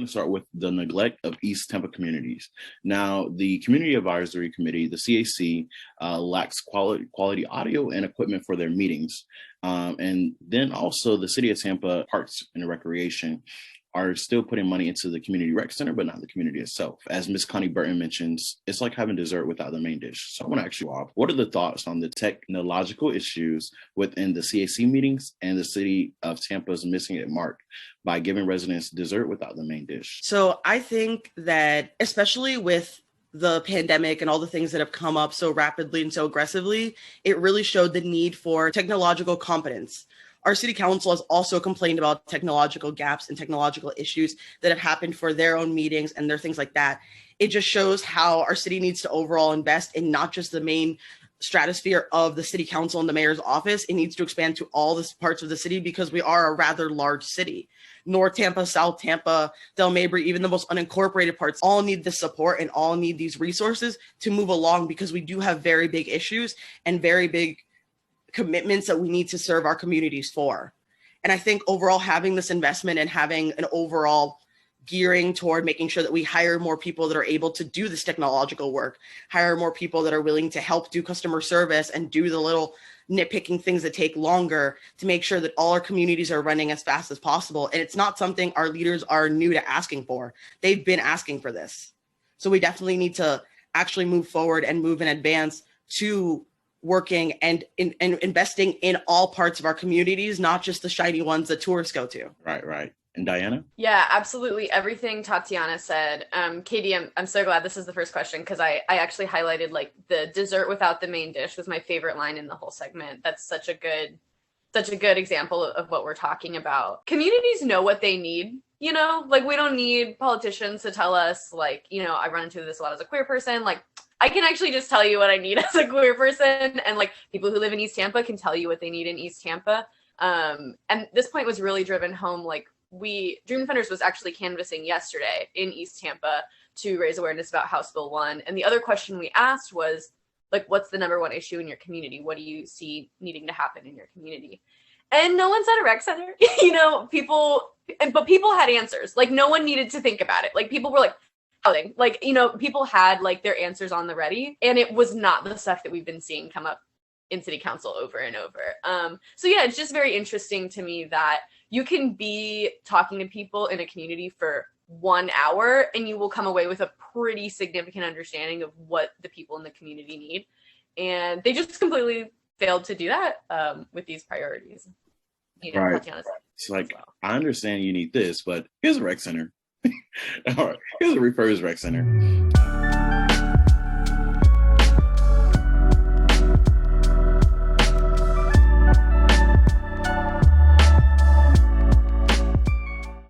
going to start with the neglect of East Tampa communities. Now, the Community Advisory Committee, the CAC, lacks quality audio and equipment for their meetings. And then also the City of Tampa Parks and Recreation are still putting money into the community rec center, but not the community itself. As Ms. Connie Burton mentions, it's like having dessert without the main dish. So I want to ask you all, what are the thoughts on the technological issues within the CAC meetings and the City of Tampa's missing it mark by giving residents dessert without the main dish? So I think that especially with the pandemic and all the things that have come up so rapidly and so aggressively, it really showed the need for technological competence. Our city council has also complained about technological gaps and technological issues that have happened for their own meetings and their things like that. It just shows how our city needs to overall invest in not just the main stratosphere of the city council and the mayor's office. It needs to expand to all the parts of the city because we are a rather large city. North Tampa, South Tampa, Del Mabry, even the most unincorporated parts all need this support and all need these resources to move along because we do have very big issues and very big commitments that we need to serve our communities for. And I think overall having this investment and having an overall gearing toward making sure that we hire more people that are able to do this technological work, hire more people that are willing to help do customer service and do the little nitpicking things that take longer to make sure that all our communities are running as fast as possible. And it's not something our leaders are new to asking for. They've been asking for this. So we definitely need to actually move forward and move in advance to working and investing in all parts of our communities, not just the shiny ones that tourists go to. Right. And Diana? Yeah, absolutely. Everything Tatiana said. Katie, I'm so glad this is the first question because I actually highlighted like the dessert without the main dish was my favorite line in the whole segment. That's such a good example of what we're talking about. Communities know what they need. You know, like we don't need politicians to tell us, like, you know, I run into this a lot as a queer person, like I can actually just tell you what I need as a queer person. And like people who live in East Tampa can tell you what they need in East Tampa. And this point was really driven home. Like Dream Defenders was actually canvassing yesterday in East Tampa to raise awareness about House Bill 1. And the other question we asked was like, what's the number one issue in your community? What do you see needing to happen in your community? And no one said a rec center, you know, but people had answers. Like no one needed to think about it. Like people were like, like, you know, people had like their answers on the ready and it was not the stuff that we've been seeing come up in city council over and over. So yeah, it's just very interesting to me that you can be talking to people in a community for 1 hour and you will come away with a pretty significant understanding of what the people in the community need. And they just completely failed to do that with these priorities. You know, right. It's like, well, I understand you need this, but here's a rec center. All right, here's a refurbished rec center.